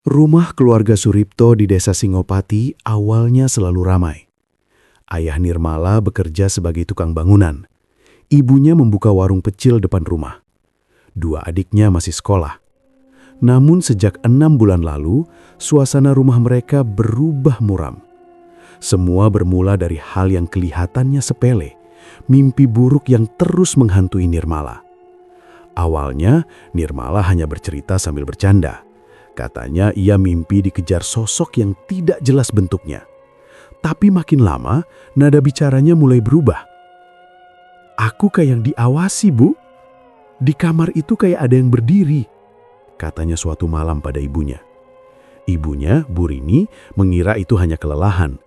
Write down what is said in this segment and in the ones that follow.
Rumah keluarga Suripto di Desa Singopati awalnya selalu ramai. Ayah Nirmala bekerja sebagai tukang bangunan. Ibunya membuka warung pecil depan rumah. Dua adiknya masih sekolah. Namun sejak 6 bulan lalu, suasana rumah mereka berubah muram. Semua bermula dari hal yang kelihatannya sepele, mimpi buruk yang terus menghantui Nirmala. Awalnya, Nirmala hanya bercerita sambil bercanda. Katanya ia mimpi dikejar sosok yang tidak jelas bentuknya. Tapi makin lama, nada bicaranya mulai berubah. "Aku kayak yang diawasi, Bu. Di kamar itu kayak ada yang berdiri," katanya suatu malam pada ibunya. Ibunya, Bu Rini, mengira itu hanya kelelahan.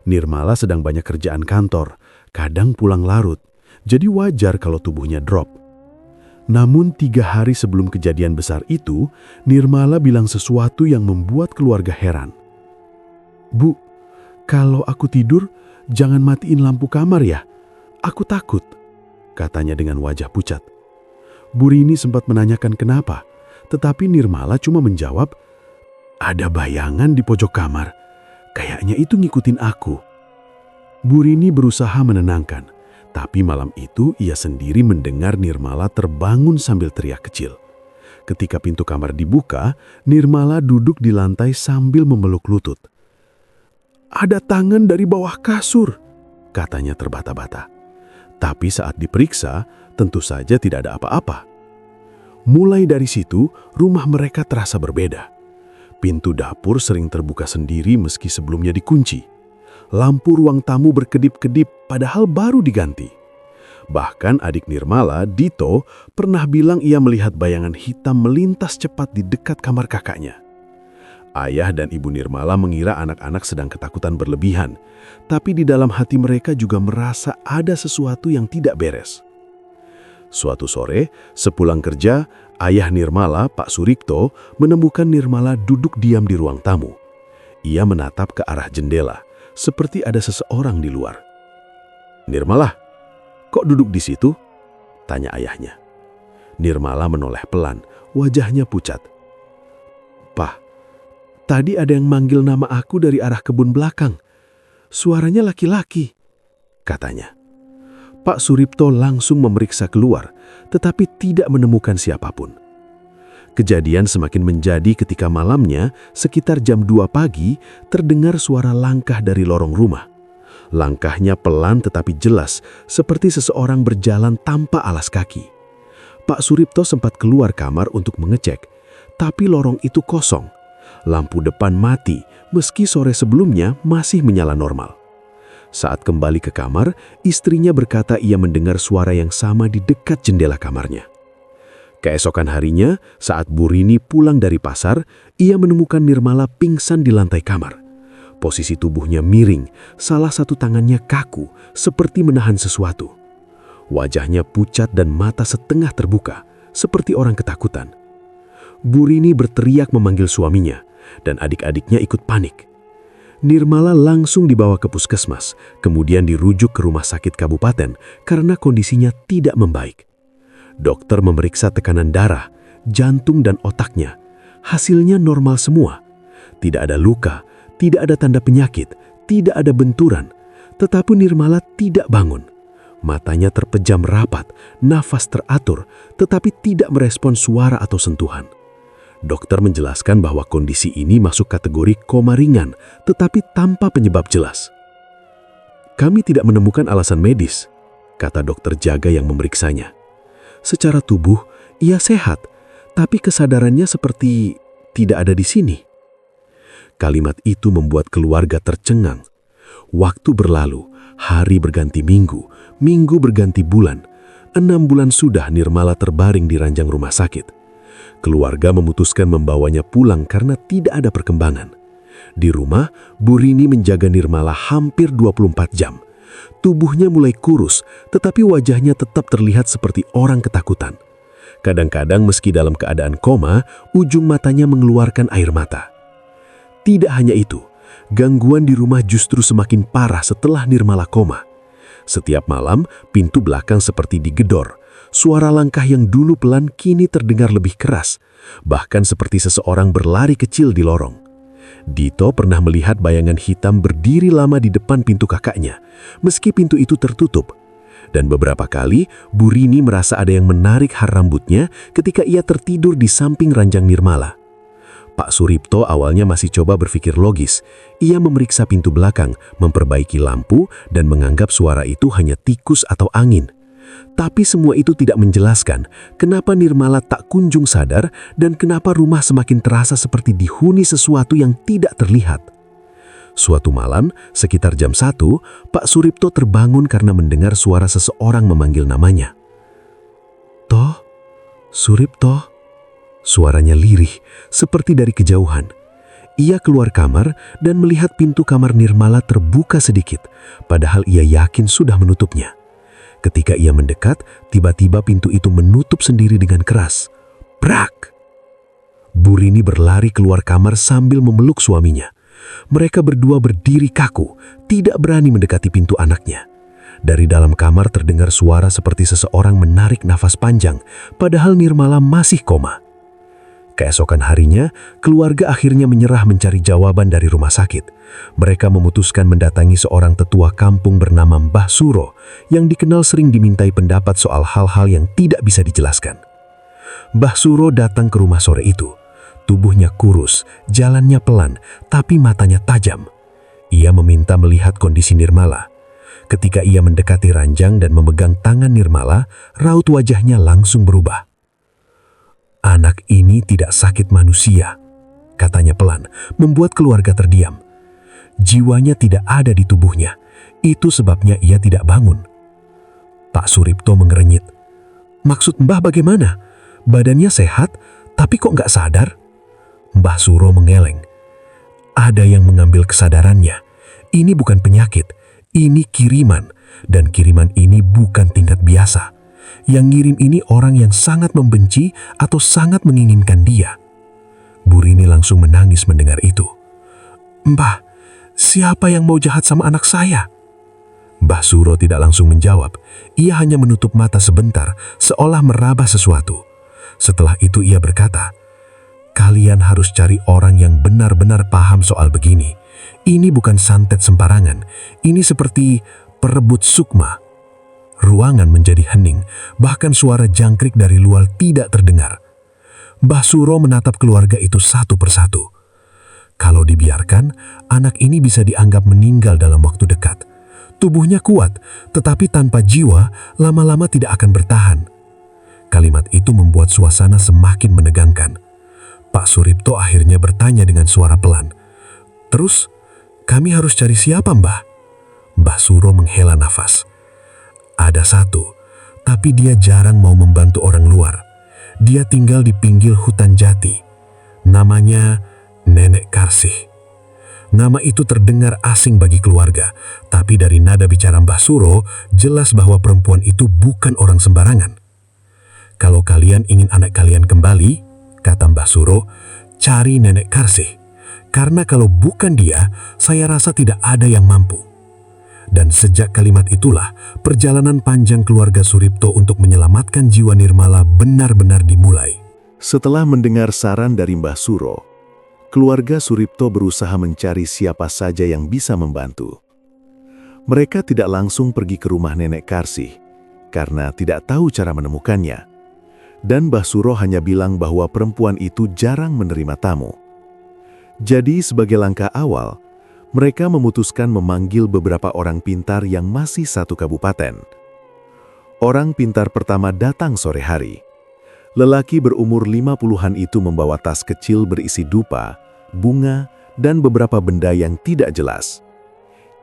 Nirmala sedang banyak kerjaan kantor, kadang pulang larut, jadi wajar kalau tubuhnya drop. Namun 3 hari sebelum kejadian besar itu, Nirmala bilang sesuatu yang membuat keluarga heran. "Bu, kalau aku tidur, jangan matiin lampu kamar ya. Aku takut," katanya dengan wajah pucat. Bu Rini sempat menanyakan kenapa, tetapi Nirmala cuma menjawab, "Ada bayangan di pojok kamar. Kayaknya itu ngikutin aku." Bu Rini berusaha menenangkan, tapi malam itu ia sendiri mendengar Nirmala terbangun sambil teriak kecil. Ketika pintu kamar dibuka, Nirmala duduk di lantai sambil memeluk lutut. "Ada tangan dari bawah kasur," katanya terbata-bata. Tapi saat diperiksa, tentu saja tidak ada apa-apa. Mulai dari situ, rumah mereka terasa berbeda. Pintu dapur sering terbuka sendiri meski sebelumnya dikunci. Lampu ruang tamu berkedip-kedip padahal baru diganti. Bahkan adik Nirmala, Dito, pernah bilang ia melihat bayangan hitam melintas cepat di dekat kamar kakaknya. Ayah dan ibu Nirmala mengira anak-anak sedang ketakutan berlebihan, tapi di dalam hati mereka juga merasa ada sesuatu yang tidak beres. Suatu sore, sepulang kerja, ayah Nirmala, Pak Suripto, menemukan Nirmala duduk diam di ruang tamu. Ia menatap ke arah jendela, seperti ada seseorang di luar. "Nirmala, kok duduk di situ?" tanya ayahnya. Nirmala menoleh pelan, wajahnya pucat. "Pak, tadi ada yang manggil nama aku dari arah kebun belakang. Suaranya laki-laki," katanya. Pak Suripto langsung memeriksa keluar, tetapi tidak menemukan siapapun. Kejadian semakin menjadi ketika malamnya, sekitar jam 2 pagi, terdengar suara langkah dari lorong rumah. Langkahnya pelan tetapi jelas, seperti seseorang berjalan tanpa alas kaki. Pak Suripto sempat keluar kamar untuk mengecek, tapi lorong itu kosong. Lampu depan mati, meski sore sebelumnya masih menyala normal. Saat kembali ke kamar, istrinya berkata ia mendengar suara yang sama di dekat jendela kamarnya. Keesokan harinya, saat Bu Rini pulang dari pasar, ia menemukan Nirmala pingsan di lantai kamar. Posisi tubuhnya miring, salah satu tangannya kaku, seperti menahan sesuatu. Wajahnya pucat dan mata setengah terbuka, seperti orang ketakutan. Bu Rini berteriak memanggil suaminya, dan adik-adiknya ikut panik. Nirmala langsung dibawa ke puskesmas, kemudian dirujuk ke rumah sakit kabupaten karena kondisinya tidak membaik. Dokter memeriksa tekanan darah, jantung dan otaknya. Hasilnya normal semua. Tidak ada luka, tidak ada tanda penyakit, tidak ada benturan. Tetapi Nirmala tidak bangun. Matanya terpejam rapat, nafas teratur, tetapi tidak merespon suara atau sentuhan. Dokter menjelaskan bahwa kondisi ini masuk kategori koma ringan, tetapi tanpa penyebab jelas. "Kami tidak menemukan alasan medis," kata dokter jaga yang memeriksanya. "Secara tubuh, ia sehat, tapi kesadarannya seperti tidak ada di sini." Kalimat itu membuat keluarga tercengang. Waktu berlalu, hari berganti minggu, minggu berganti bulan. 6 bulan sudah Nirmala terbaring di ranjang rumah sakit. Keluarga memutuskan membawanya pulang karena tidak ada perkembangan. Di rumah, Bu Rini menjaga Nirmala hampir 24 jam. Tubuhnya mulai kurus, tetapi wajahnya tetap terlihat seperti orang ketakutan. Kadang-kadang meski dalam keadaan koma, ujung matanya mengeluarkan air mata. Tidak hanya itu, gangguan di rumah justru semakin parah setelah Nirmala koma. Setiap malam, pintu belakang seperti digedor. Suara langkah yang dulu pelan kini terdengar lebih keras. bahkan seperti seseorang berlari kecil di lorong. Dito pernah melihat bayangan hitam berdiri lama di depan pintu kakaknya, meski pintu itu tertutup. Dan beberapa kali, Bu Rini merasa ada yang menarik har rambutnya ketika ia tertidur di samping ranjang Nirmala. Pak Suripto awalnya masih coba berpikir logis. Ia memeriksa pintu belakang, memperbaiki lampu, dan menganggap suara itu hanya tikus atau angin. Tapi semua itu tidak menjelaskan kenapa Nirmala tak kunjung sadar dan kenapa rumah semakin terasa seperti dihuni sesuatu yang tidak terlihat. Suatu malam, sekitar jam 1, Pak Suripto terbangun karena mendengar suara seseorang memanggil namanya. "Toh, Suripto." Suaranya lirih, seperti dari kejauhan. Ia keluar kamar dan melihat pintu kamar Nirmala terbuka sedikit, padahal ia yakin sudah menutupnya. Ketika ia mendekat, tiba-tiba pintu itu menutup sendiri dengan keras. Brak! Bu Rini berlari keluar kamar sambil memeluk suaminya. Mereka berdua berdiri kaku, tidak berani mendekati pintu anaknya. Dari dalam kamar terdengar suara seperti seseorang menarik nafas panjang, padahal Nirmala masih koma. Keesokan harinya, keluarga akhirnya menyerah mencari jawaban dari rumah sakit. Mereka memutuskan mendatangi seorang tetua kampung bernama Mbah Suro yang dikenal sering dimintai pendapat soal hal-hal yang tidak bisa dijelaskan. Mbah Suro datang ke rumah sore itu. Tubuhnya kurus, jalannya pelan, tapi matanya tajam. Ia meminta melihat kondisi Nirmala. Ketika ia mendekati ranjang dan memegang tangan Nirmala, raut wajahnya langsung berubah. "Anak ini tidak sakit manusia," katanya pelan, membuat keluarga terdiam. Jiwanya tidak ada di tubuhnya. Itu sebabnya ia tidak bangun. Pak Suripto mengerenyit. "Maksud Mbah bagaimana? Badannya sehat, tapi kok nggak sadar?" Mbah Suro mengeleng. "Ada yang mengambil kesadarannya. Ini bukan penyakit, ini kiriman. Dan kiriman ini bukan tingkat biasa. Yang ngirim ini orang yang sangat membenci atau sangat menginginkan dia." Bu Rini langsung menangis mendengar itu. "Mbah, siapa yang mau jahat sama anak saya?" Mbah Suro tidak langsung menjawab. Ia hanya menutup mata sebentar, seolah meraba sesuatu. Setelah itu ia berkata, "Kalian harus cari orang yang benar-benar paham soal begini. Ini bukan santet sembarangan. Ini seperti perebut sukma." Ruangan menjadi hening, bahkan suara jangkrik dari luar tidak terdengar. Mbah Suro menatap keluarga itu satu persatu. Kalau dibiarkan, anak ini bisa dianggap meninggal dalam waktu dekat. Tubuhnya kuat, tetapi tanpa jiwa, lama-lama tidak akan bertahan. Kalimat itu membuat suasana semakin menegangkan. Pak Suripto akhirnya bertanya dengan suara pelan, "Terus, kami harus cari siapa, Mbah?" Mbah Suro menghela nafas. "Ada satu, tapi dia jarang mau membantu orang luar. Dia tinggal di pinggir hutan jati. Namanya Nenek Karsih." Nama itu terdengar asing bagi keluarga, tapi dari nada bicara Mbah Suro, jelas bahwa perempuan itu bukan orang sembarangan. "Kalau kalian ingin anak kalian kembali," kata Mbah Suro, "cari Nenek Karsih. Karena kalau bukan dia, saya rasa tidak ada yang mampu." Dan sejak kalimat itulah, perjalanan panjang keluarga Suripto untuk menyelamatkan jiwa Nirmala benar-benar dimulai. Setelah mendengar saran dari Mbah Suro, keluarga Suripto berusaha mencari siapa saja yang bisa membantu. Mereka tidak langsung pergi ke rumah Nenek Karsih, karena tidak tahu cara menemukannya. Dan Mbah Suro hanya bilang bahwa perempuan itu jarang menerima tamu. Jadi sebagai langkah awal, mereka memutuskan memanggil beberapa orang pintar yang masih satu kabupaten. Orang pintar pertama datang sore hari. Lelaki berumur 50-an itu membawa tas kecil berisi dupa, bunga, dan beberapa benda yang tidak jelas.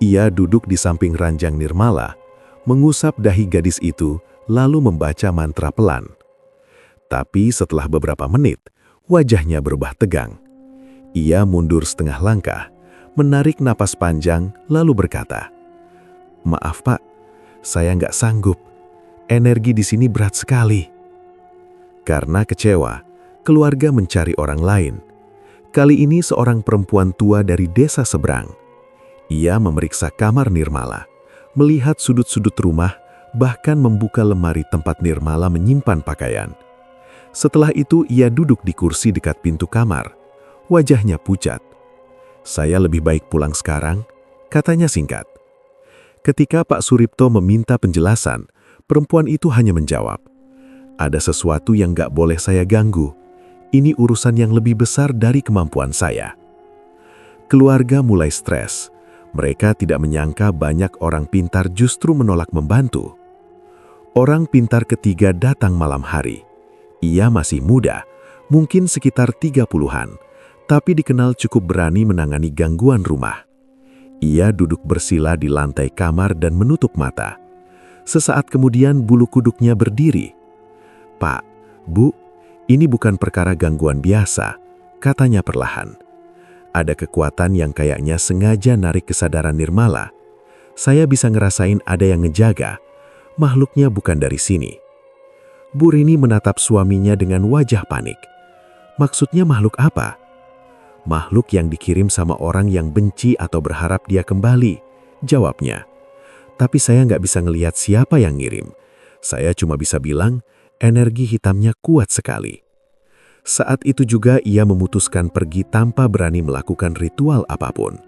Ia duduk di samping ranjang Nirmala, mengusap dahi gadis itu, lalu membaca mantra pelan. Tapi setelah beberapa menit, wajahnya berubah tegang. Ia mundur setengah langkah, menarik napas panjang, lalu berkata, "Maaf Pak, saya nggak sanggup. Energi di sini berat sekali." Karena kecewa, keluarga mencari orang lain. Kali ini seorang perempuan tua dari desa seberang. Ia memeriksa kamar Nirmala, melihat sudut-sudut rumah, bahkan membuka lemari tempat Nirmala menyimpan pakaian. Setelah itu ia duduk di kursi dekat pintu kamar. Wajahnya pucat. "Saya lebih baik pulang sekarang," katanya singkat. Ketika Pak Suripto meminta penjelasan, perempuan itu hanya menjawab, "Ada sesuatu yang gak boleh saya ganggu. Ini urusan yang lebih besar dari kemampuan saya." Keluarga mulai stres. Mereka tidak menyangka banyak orang pintar justru menolak membantu. Orang pintar ketiga datang malam hari. Ia masih muda, mungkin sekitar 30-an, tapi dikenal cukup berani menangani gangguan rumah. Ia duduk bersila di lantai kamar dan menutup mata. Sesaat kemudian bulu kuduknya berdiri. "Pak, Bu, ini bukan perkara gangguan biasa," katanya perlahan. "Ada kekuatan yang kayaknya sengaja narik kesadaran Nirmala. Saya bisa ngerasain ada yang ngejaga. Makhluknya bukan dari sini." Bu Rini menatap suaminya dengan wajah panik. "Maksudnya makhluk apa?" "Makhluk yang dikirim sama orang yang benci atau berharap dia kembali," jawabnya. "Tapi saya nggak bisa ngelihat siapa yang ngirim. Saya cuma bisa bilang, energi hitamnya kuat sekali." Saat itu juga ia memutuskan pergi tanpa berani melakukan ritual apapun.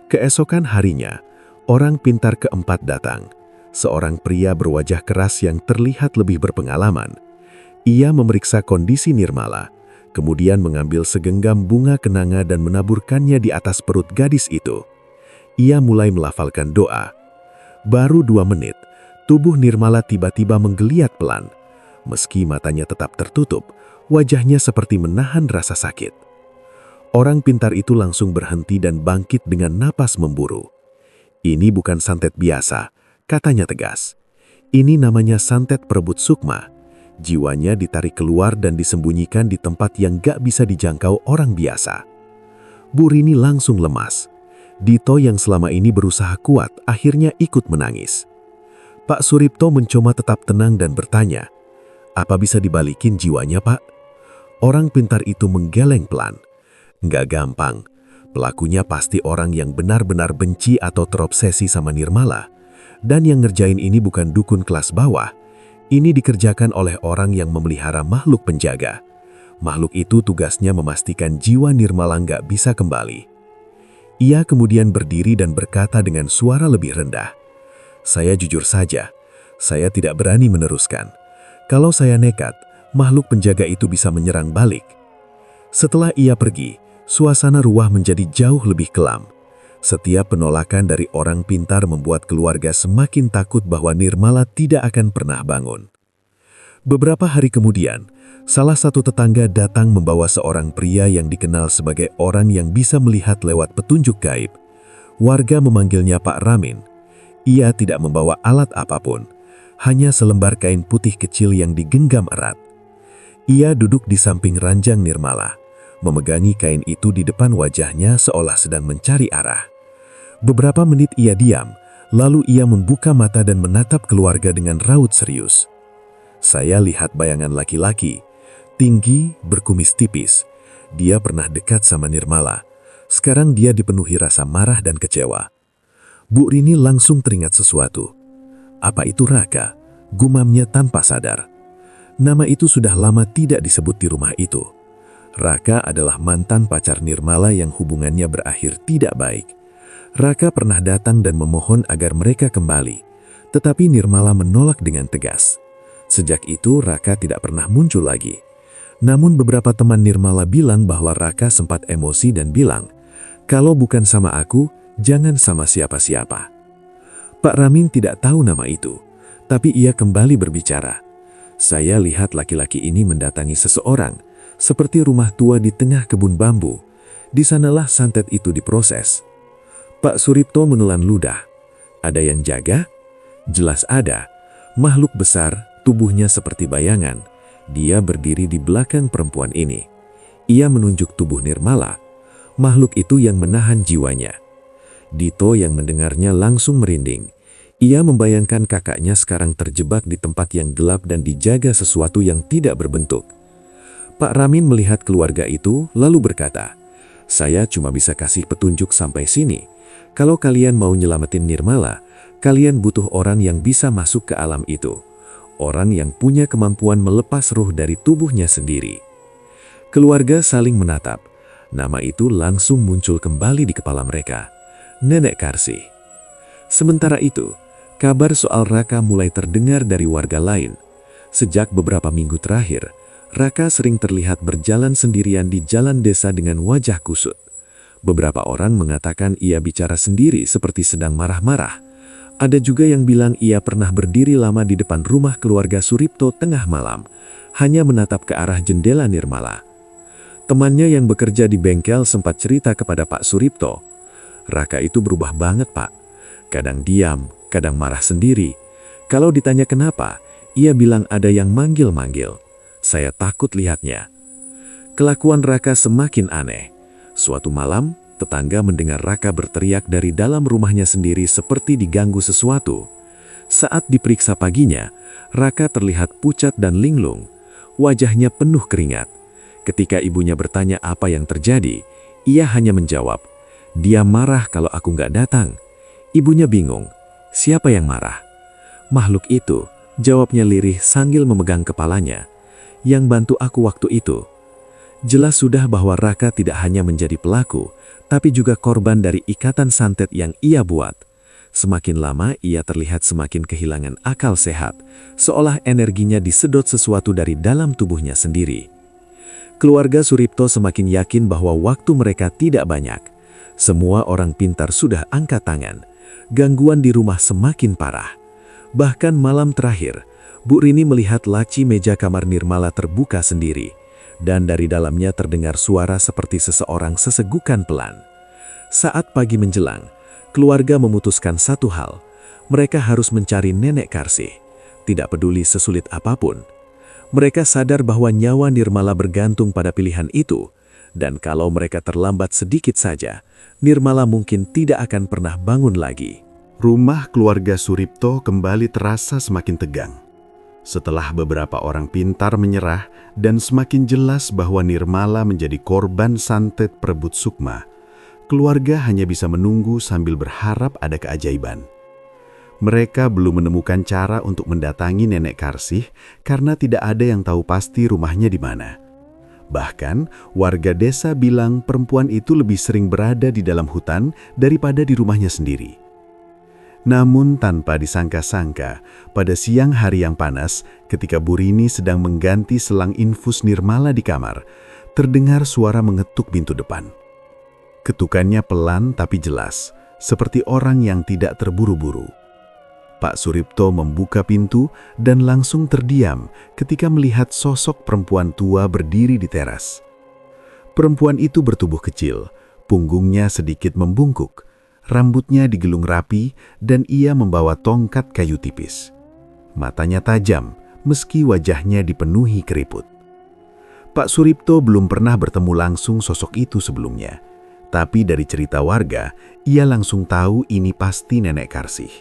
Keesokan harinya, orang pintar keempat datang. Seorang pria berwajah keras yang terlihat lebih berpengalaman. Ia memeriksa kondisi Nirmala, kemudian mengambil segenggam bunga kenanga dan menaburkannya di atas perut gadis itu. Ia mulai melafalkan doa. Baru 2 menit, tubuh Nirmala tiba-tiba menggeliat pelan. Meski matanya tetap tertutup, wajahnya seperti menahan rasa sakit. Orang pintar itu langsung berhenti dan bangkit dengan napas memburu. "Ini bukan santet biasa," katanya tegas. "Ini namanya santet perebut sukma. Jiwanya ditarik keluar dan disembunyikan di tempat yang gak bisa dijangkau orang biasa." Bu Rini langsung lemas. Dito yang selama ini berusaha kuat akhirnya ikut menangis. Pak Suripto mencoba tetap tenang dan bertanya, "Apa bisa dibalikin jiwanya, Pak?" Orang pintar itu menggeleng pelan. "Nggak gampang. Pelakunya pasti orang yang benar-benar benci atau terobsesi sama Nirmala. Dan yang ngerjain ini bukan dukun kelas bawah. Ini dikerjakan oleh orang yang memelihara makhluk penjaga. Makhluk itu tugasnya memastikan jiwa Nirmala nggak bisa kembali." Ia kemudian berdiri dan berkata dengan suara lebih rendah, "Saya jujur saja, saya tidak berani meneruskan. Kalau saya nekat, makhluk penjaga itu bisa menyerang balik." Setelah ia pergi, suasana ruah menjadi jauh lebih kelam. Setiap penolakan dari orang pintar membuat keluarga semakin takut bahwa Nirmala tidak akan pernah bangun. Beberapa hari kemudian, salah satu tetangga datang membawa seorang pria yang dikenal sebagai orang yang bisa melihat lewat petunjuk gaib. Warga memanggilnya Pak Ramin. Ia tidak membawa alat apapun, hanya selembar kain putih kecil yang digenggam erat. Ia duduk di samping ranjang Nirmala, memegangi kain itu di depan wajahnya seolah sedang mencari arah. Beberapa menit ia diam, lalu ia membuka mata dan menatap keluarga dengan raut serius. "Saya lihat bayangan laki-laki, tinggi, berkumis tipis. Dia pernah dekat sama Nirmala. Sekarang dia dipenuhi rasa marah dan kecewa." Bu Rini langsung teringat sesuatu. "Apa itu Raka?" gumamnya tanpa sadar. Nama itu sudah lama tidak disebut di rumah itu. Raka adalah mantan pacar Nirmala yang hubungannya berakhir tidak baik. Raka pernah datang dan memohon agar mereka kembali, tetapi Nirmala menolak dengan tegas. Sejak itu Raka tidak pernah muncul lagi. Namun beberapa teman Nirmala bilang bahwa Raka sempat emosi dan bilang, "Kalau bukan sama aku, jangan sama siapa-siapa." Pak Ramin tidak tahu nama itu, tapi ia kembali berbicara. "Saya lihat laki-laki ini mendatangi seseorang, seperti rumah tua di tengah kebun bambu. Di sanalah santet itu diproses." Pak Suripto menelan ludah. "Ada yang jaga?" "Jelas ada. Makhluk besar, tubuhnya seperti bayangan. Dia berdiri di belakang perempuan ini." Ia menunjuk tubuh Nirmala. Makhluk itu yang menahan jiwanya. Dito yang mendengarnya langsung merinding. Ia membayangkan kakaknya sekarang terjebak di tempat yang gelap dan dijaga sesuatu yang tidak berbentuk. Pak Ramin melihat keluarga itu lalu berkata, "Saya cuma bisa kasih petunjuk sampai sini. Kalau kalian mau nyelamatin Nirmala, kalian butuh orang yang bisa masuk ke alam itu. orang yang punya kemampuan melepas ruh dari tubuhnya sendiri. Keluarga saling menatap. Nama itu langsung muncul kembali di kepala mereka. Nenek Karsih. Sementara itu, kabar soal Raka mulai terdengar dari warga lain. Sejak beberapa minggu terakhir, Raka sering terlihat berjalan sendirian di jalan desa dengan wajah kusut. Beberapa orang mengatakan ia bicara sendiri seperti sedang marah-marah. Ada juga yang bilang ia pernah berdiri lama di depan rumah keluarga Suripto tengah malam, hanya menatap ke arah jendela Nirmala. Temannya yang bekerja di bengkel sempat cerita kepada Pak Suripto, Raka itu berubah banget, Pak. Kadang diam, kadang marah sendiri. Kalau ditanya kenapa, ia bilang ada yang manggil-manggil. Saya takut lihatnya. Kelakuan Raka semakin aneh. Suatu malam, tetangga mendengar Raka berteriak dari dalam rumahnya sendiri seperti diganggu sesuatu. Saat diperiksa paginya, Raka terlihat pucat dan linglung. Wajahnya penuh keringat. Ketika ibunya bertanya apa yang terjadi, ia hanya menjawab, "Dia marah kalau aku nggak datang." Ibunya bingung, siapa yang marah? "Makhluk itu," jawabnya lirih sambil memegang kepalanya. "Yang bantu aku waktu itu." Jelas sudah bahwa Raka tidak hanya menjadi pelaku, tapi juga korban dari ikatan santet yang ia buat. Semakin lama ia terlihat semakin kehilangan akal sehat, seolah energinya disedot sesuatu dari dalam tubuhnya sendiri. Keluarga Suripto semakin yakin bahwa waktu mereka tidak banyak. Semua orang pintar sudah angkat tangan. Gangguan di rumah semakin parah. Bahkan malam terakhir, Bu Rini melihat laci meja kamar Nirmala terbuka sendiri. Dan dari dalamnya terdengar suara seperti seseorang sesegukan pelan. Saat pagi menjelang, keluarga memutuskan satu hal. Mereka harus mencari Nenek Karsih. Tidak peduli sesulit apapun. Mereka sadar bahwa nyawa Nirmala bergantung pada pilihan itu. Dan kalau mereka terlambat sedikit saja, Nirmala mungkin tidak akan pernah bangun lagi. Rumah keluarga Suripto kembali terasa semakin tegang. Setelah beberapa orang pintar menyerah dan semakin jelas bahwa Nirmala menjadi korban santet perebut sukma, keluarga hanya bisa menunggu sambil berharap ada keajaiban. Mereka belum menemukan cara untuk mendatangi Nenek Karsih karena tidak ada yang tahu pasti rumahnya di mana. Bahkan, warga desa bilang perempuan itu lebih sering berada di dalam hutan daripada di rumahnya sendiri. Namun tanpa disangka-sangka, pada siang hari yang panas, ketika Bu Rini sedang mengganti selang infus Nirmala di kamar, terdengar suara mengetuk pintu depan. Ketukannya pelan tapi jelas, seperti orang yang tidak terburu-buru. Pak Suripto membuka pintu dan langsung terdiam ketika melihat sosok perempuan tua berdiri di teras. Perempuan itu bertubuh kecil, punggungnya sedikit membungkuk. Rambutnya digelung rapi dan ia membawa tongkat kayu tipis. Matanya tajam, meski wajahnya dipenuhi keriput. Pak Suripto belum pernah bertemu langsung sosok itu sebelumnya. Tapi dari cerita warga, ia langsung tahu ini pasti Nenek Karsih.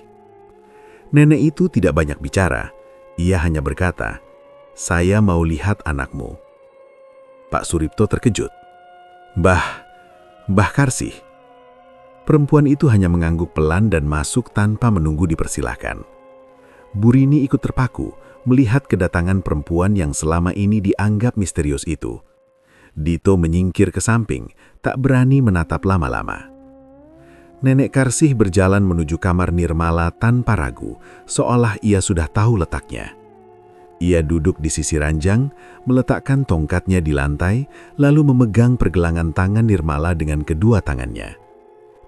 Nenek itu tidak banyak bicara. Ia hanya berkata, "Saya mau lihat anakmu." Pak Suripto terkejut. Mbah Karsih." Perempuan itu hanya mengangguk pelan dan masuk tanpa menunggu dipersilahkan. Bu Rini ikut terpaku melihat kedatangan perempuan yang selama ini dianggap misterius itu. Dito menyingkir ke samping, tak berani menatap lama-lama. Nenek Karsih berjalan menuju kamar Nirmala tanpa ragu, seolah ia sudah tahu letaknya. Ia duduk di sisi ranjang, meletakkan tongkatnya di lantai, lalu memegang pergelangan tangan Nirmala dengan kedua tangannya.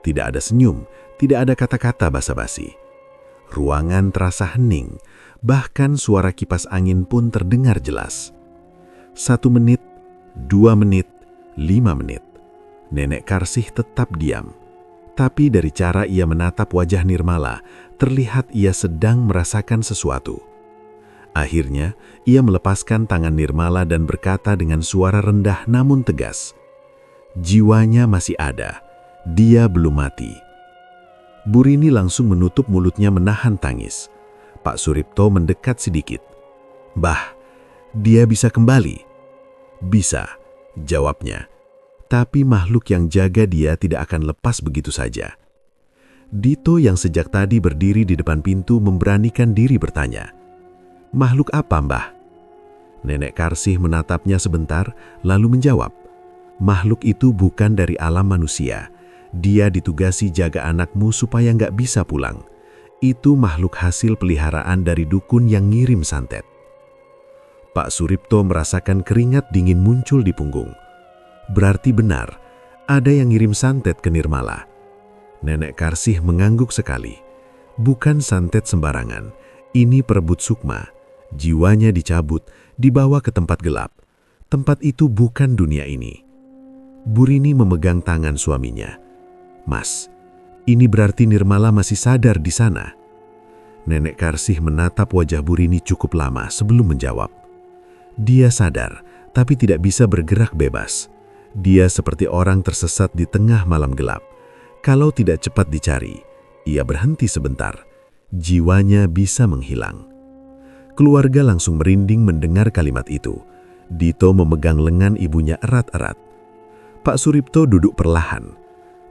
Tidak ada senyum, tidak ada kata-kata basa-basi. Ruangan terasa hening, bahkan suara kipas angin pun terdengar jelas. 1 menit, 2 menit, 5 menit. Nenek Karsih tetap diam. Tapi dari cara ia menatap wajah Nirmala, terlihat ia sedang merasakan sesuatu. Akhirnya, ia melepaskan tangan Nirmala dan berkata dengan suara rendah namun tegas, "Jiwanya masih ada. Dia belum mati." Bu Rini langsung menutup mulutnya menahan tangis. Pak Suripto mendekat sedikit. "Mbah, dia bisa kembali?" "Bisa," jawabnya. "Tapi makhluk yang jaga dia tidak akan lepas begitu saja." Dito yang sejak tadi berdiri di depan pintu memberanikan diri bertanya, "Makhluk apa, Mbah?" Nenek Karsih menatapnya sebentar, lalu menjawab, "Makhluk itu bukan dari alam manusia. Dia ditugasi jaga anakmu supaya nggak bisa pulang. Itu makhluk hasil peliharaan dari dukun yang ngirim santet." Pak Suripto merasakan keringat dingin muncul di punggung. Berarti benar, ada yang ngirim santet ke Nirmala. Nenek Karsih mengangguk sekali. Bukan santet sembarangan, ini perebut sukma. Jiwanya dicabut, dibawa ke tempat gelap. Tempat itu bukan dunia ini. Burini memegang tangan suaminya. "Mas, ini berarti Nirmala masih sadar di sana." Nenek Karsih menatap wajah Burini cukup lama sebelum menjawab. Dia sadar, tapi tidak bisa bergerak bebas. Dia seperti orang tersesat di tengah malam gelap. Kalau tidak cepat dicari, ia berhenti sebentar. Jiwanya bisa menghilang. Keluarga langsung merinding mendengar kalimat itu. Dito memegang lengan ibunya erat-erat. Pak Suripto duduk perlahan.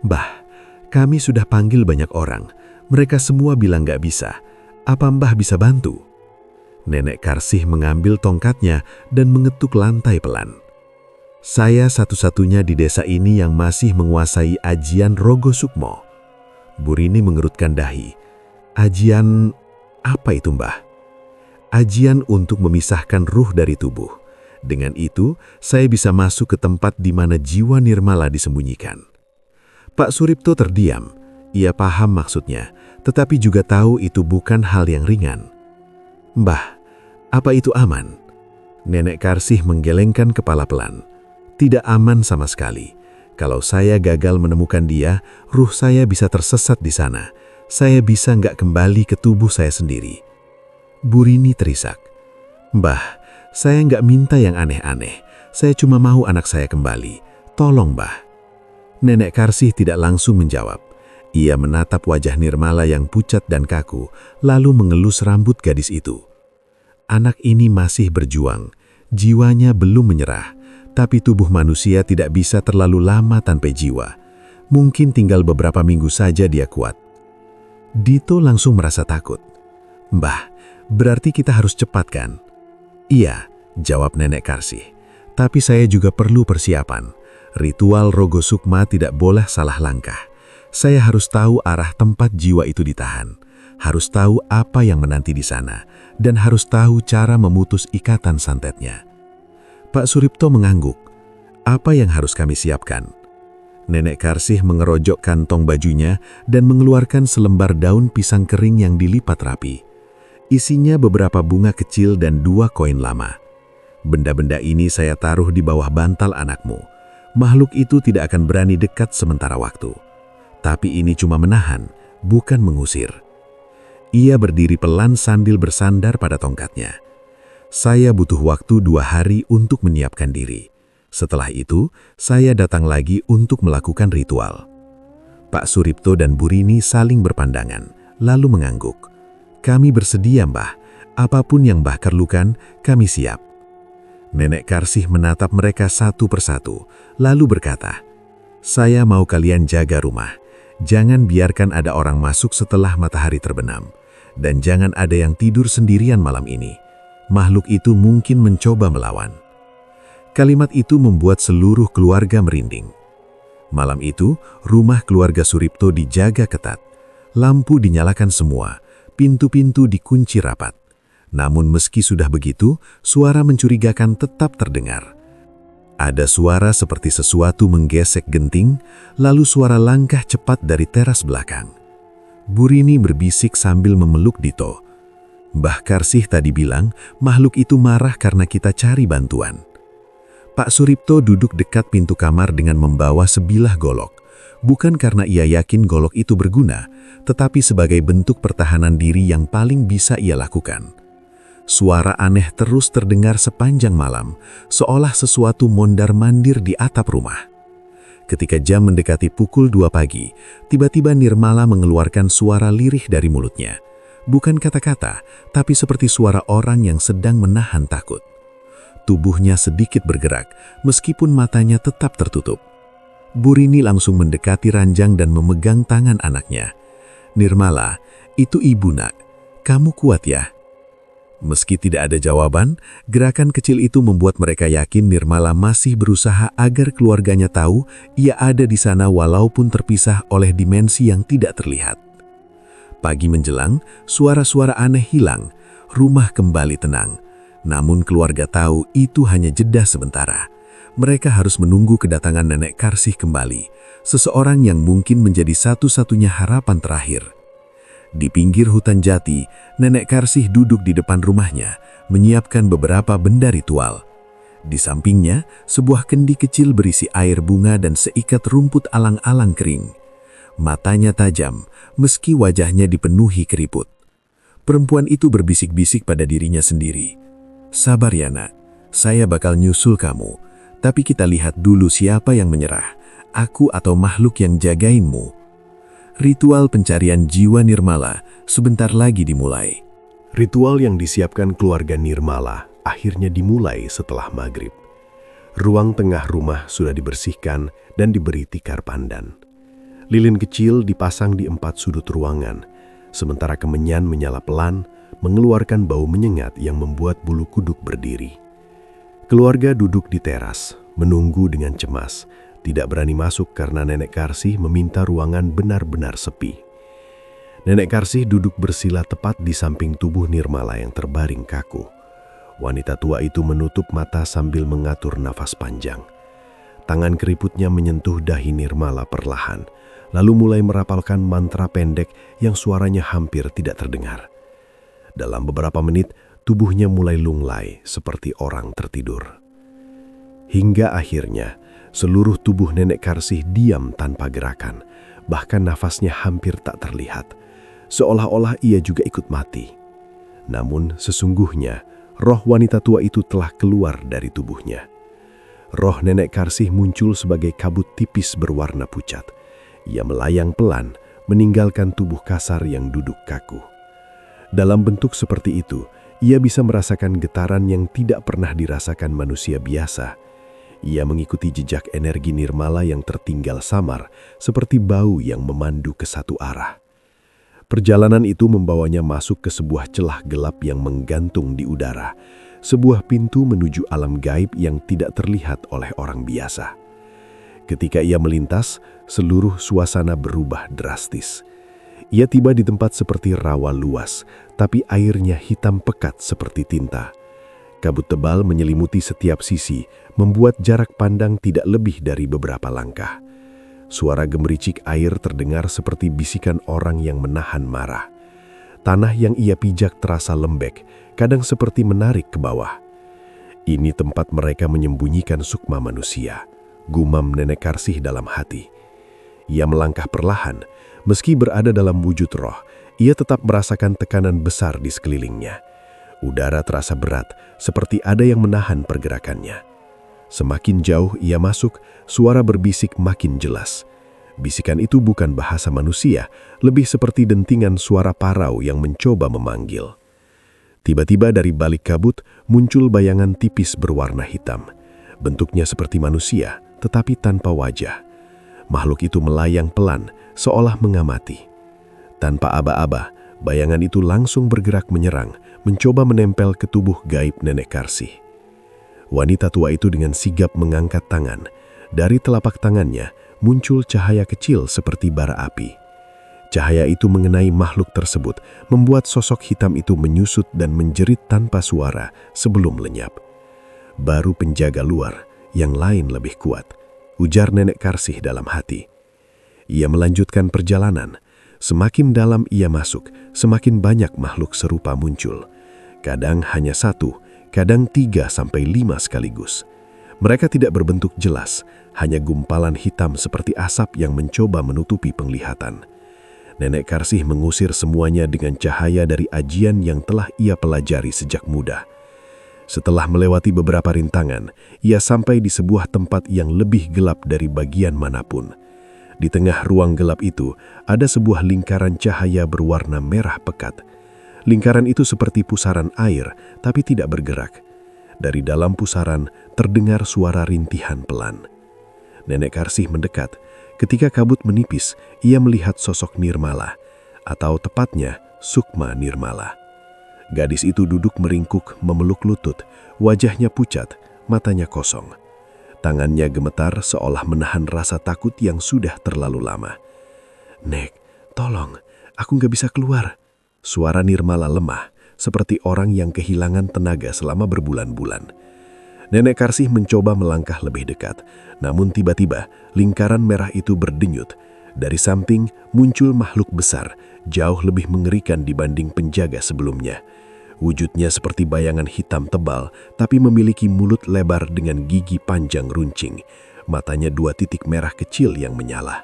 "Mbah, kami sudah panggil banyak orang. Mereka semua bilang gak bisa. Apa Mbah bisa bantu?" Nenek Karsih mengambil tongkatnya dan mengetuk lantai pelan. "Saya satu-satunya di desa ini yang masih menguasai ajian Rogo Sukmo." Burini mengerutkan dahi. "Ajian apa itu, Mbah?" "Ajian untuk memisahkan ruh dari tubuh. Dengan itu, saya bisa masuk ke tempat di mana jiwa Nirmala disembunyikan." Pak Suripto terdiam. Ia paham maksudnya, tetapi juga tahu itu bukan hal yang ringan. "Mbah, apa itu aman?" Nenek Karsih menggelengkan kepala pelan. "Tidak aman sama sekali. Kalau saya gagal menemukan dia, ruh saya bisa tersesat di sana. Saya bisa nggak kembali ke tubuh saya sendiri." Burini terisak. "Mbah, saya nggak minta yang aneh-aneh. Saya cuma mau anak saya kembali. Tolong, Mbah." Nenek Karsih tidak langsung menjawab. Ia menatap wajah Nirmala yang pucat dan kaku, lalu mengelus rambut gadis itu. Anak ini masih berjuang, jiwanya belum menyerah, tapi tubuh manusia tidak bisa terlalu lama tanpa jiwa. Mungkin tinggal beberapa minggu saja dia kuat. Dito langsung merasa takut. "Mbah, berarti kita harus cepat kan?" "Iya," jawab Nenek Karsih. "Tapi saya juga perlu persiapan. Ritual Rogo Sukma tidak boleh salah langkah. Saya harus tahu arah tempat jiwa itu ditahan, harus tahu apa yang menanti di sana, dan harus tahu cara memutus ikatan santetnya." Pak Suripto mengangguk. "Apa yang harus kami siapkan?" Nenek Karsih mengerojok kantong bajunya dan mengeluarkan selembar daun pisang kering yang dilipat rapi. Isinya beberapa bunga kecil dan 2 koin lama. "Benda-benda ini saya taruh di bawah bantal anakmu. Makhluk itu tidak akan berani dekat sementara waktu. Tapi ini cuma menahan, bukan mengusir." Ia berdiri pelan sambil bersandar pada tongkatnya. "Saya butuh waktu 2 hari untuk menyiapkan diri. Setelah itu, saya datang lagi untuk melakukan ritual." Pak Suripto dan Burini saling berpandangan, lalu mengangguk. "Kami bersedia, Mbah. Apapun yang Mbah perlukan, kami siap." Nenek Karsih menatap mereka satu persatu, lalu berkata, "Saya mau kalian jaga rumah. Jangan biarkan ada orang masuk setelah matahari terbenam. Dan jangan ada yang tidur sendirian malam ini. Makhluk itu mungkin mencoba melawan." Kalimat itu membuat seluruh keluarga merinding. Malam itu, rumah keluarga Suripto dijaga ketat. Lampu dinyalakan semua, pintu-pintu dikunci rapat. Namun meski sudah begitu, suara mencurigakan tetap terdengar. Ada suara seperti sesuatu menggesek genting, lalu suara langkah cepat dari teras belakang. Burini berbisik sambil memeluk Dito. "Mbah Karsih tadi bilang makhluk itu marah karena kita cari bantuan." Pak Suripto duduk dekat pintu kamar dengan membawa sebilah golok. Bukan karena ia yakin golok itu berguna, tetapi sebagai bentuk pertahanan diri yang paling bisa ia lakukan. Suara aneh terus terdengar sepanjang malam, seolah sesuatu mondar-mandir di atap rumah. Ketika jam mendekati pukul 2 pagi, tiba-tiba Nirmala mengeluarkan suara lirih dari mulutnya. Bukan kata-kata, tapi seperti suara orang yang sedang menahan takut. Tubuhnya sedikit bergerak, meskipun matanya tetap tertutup. Burini langsung mendekati ranjang dan memegang tangan anaknya. "Nirmala, itu ibu nak. Kamu kuat ya?" Meski tidak ada jawaban, gerakan kecil itu membuat mereka yakin Nirmala masih berusaha agar keluarganya tahu ia ada di sana walaupun terpisah oleh dimensi yang tidak terlihat. Pagi menjelang, suara-suara aneh hilang, rumah kembali tenang. Namun keluarga tahu itu hanya jeda sementara. Mereka harus menunggu kedatangan Nenek Karsih kembali, seseorang yang mungkin menjadi satu-satunya harapan terakhir. Di pinggir hutan jati, Nenek Karsih duduk di depan rumahnya, menyiapkan beberapa benda ritual. Di sampingnya, sebuah kendi kecil berisi air bunga dan seikat rumput alang-alang kering. Matanya tajam, meski wajahnya dipenuhi keriput. Perempuan itu berbisik-bisik pada dirinya sendiri. "Sabar ya nak, saya bakal nyusul kamu, tapi kita lihat dulu siapa yang menyerah, aku atau makhluk yang jagainmu." Ritual pencarian jiwa Nirmala sebentar lagi dimulai. Ritual yang disiapkan keluarga Nirmala akhirnya dimulai setelah maghrib. Ruang tengah rumah sudah dibersihkan dan diberi tikar pandan. Lilin kecil dipasang di 4 sudut ruangan, sementara kemenyan menyala pelan, mengeluarkan bau menyengat yang membuat bulu kuduk berdiri. Keluarga duduk di teras, menunggu dengan cemas. Tidak berani masuk karena Nenek Karsih meminta ruangan benar-benar sepi. Nenek Karsih duduk bersila tepat di samping tubuh Nirmala yang terbaring kaku. Wanita tua itu menutup mata sambil mengatur nafas panjang. Tangan keriputnya menyentuh dahi Nirmala perlahan, lalu mulai merapalkan mantra pendek yang suaranya hampir tidak terdengar. Dalam beberapa menit, tubuhnya mulai lunglai seperti orang tertidur. Hingga akhirnya, seluruh tubuh Nenek Karsih diam tanpa gerakan, bahkan nafasnya hampir tak terlihat, seolah-olah ia juga ikut mati. Namun sesungguhnya, roh wanita tua itu telah keluar dari tubuhnya. Roh Nenek Karsih muncul sebagai kabut tipis berwarna pucat. Ia melayang pelan, meninggalkan tubuh kasar yang duduk kaku. Dalam bentuk seperti itu, ia bisa merasakan getaran yang tidak pernah dirasakan manusia biasa. Ia mengikuti jejak energi Nirmala yang tertinggal samar, seperti bau yang memandu ke satu arah. Perjalanan itu membawanya masuk ke sebuah celah gelap yang menggantung di udara, sebuah pintu menuju alam gaib yang tidak terlihat oleh orang biasa. Ketika ia melintas, seluruh suasana berubah drastis. Ia tiba di tempat seperti rawa luas, tapi airnya hitam pekat seperti tinta. Kabut tebal menyelimuti setiap sisi, membuat jarak pandang tidak lebih dari beberapa langkah. Suara gemericik air terdengar seperti bisikan orang yang menahan marah. Tanah yang ia pijak terasa lembek, kadang seperti menarik ke bawah. Ini tempat mereka menyembunyikan sukma manusia, gumam Nenek Karsih dalam hati. Ia melangkah perlahan, meski berada dalam wujud roh, ia tetap merasakan tekanan besar di sekelilingnya. Udara terasa berat, seperti ada yang menahan pergerakannya. Semakin jauh ia masuk, suara berbisik makin jelas. Bisikan itu bukan bahasa manusia, lebih seperti dentingan suara parau yang mencoba memanggil. Tiba-tiba dari balik kabut muncul bayangan tipis berwarna hitam. Bentuknya seperti manusia, tetapi tanpa wajah. Makhluk itu melayang pelan, seolah mengamati. Tanpa aba-aba, bayangan itu langsung bergerak menyerang, mencoba menempel ke tubuh gaib Nenek Karsih. Wanita tua itu dengan sigap mengangkat tangan. Dari telapak tangannya muncul cahaya kecil seperti bara api. Cahaya itu mengenai makhluk tersebut, membuat sosok hitam itu menyusut dan menjerit tanpa suara sebelum lenyap. "Baru penjaga luar, yang lain lebih kuat," ujar Nenek Karsih dalam hati. Ia melanjutkan perjalanan. Semakin dalam ia masuk, semakin banyak makhluk serupa muncul. Kadang hanya 1, kadang 3 sampai 5 sekaligus. Mereka tidak berbentuk jelas, hanya gumpalan hitam seperti asap yang mencoba menutupi penglihatan. Nenek Karsih mengusir semuanya dengan cahaya dari ajian yang telah ia pelajari sejak muda. Setelah melewati beberapa rintangan, ia sampai di sebuah tempat yang lebih gelap dari bagian manapun. Di tengah ruang gelap itu, ada sebuah lingkaran cahaya berwarna merah pekat. Lingkaran itu seperti pusaran air, tapi tidak bergerak. Dari dalam pusaran, terdengar suara rintihan pelan. Nenek Karsih mendekat. Ketika kabut menipis, ia melihat sosok Nirmala, atau tepatnya Sukma Nirmala. Gadis itu duduk meringkuk, memeluk lutut, wajahnya pucat, matanya kosong. Tangannya gemetar seolah menahan rasa takut yang sudah terlalu lama. "Nek, tolong, aku nggak bisa keluar." Suara Nirmala lemah, seperti orang yang kehilangan tenaga selama berbulan-bulan. Nenek Karsih mencoba melangkah lebih dekat, namun tiba-tiba lingkaran merah itu berdenyut. Dari samping muncul makhluk besar, jauh lebih mengerikan dibanding penjaga sebelumnya. Wujudnya seperti bayangan hitam tebal, tapi memiliki mulut lebar dengan gigi panjang runcing. Matanya 2 titik merah kecil yang menyala.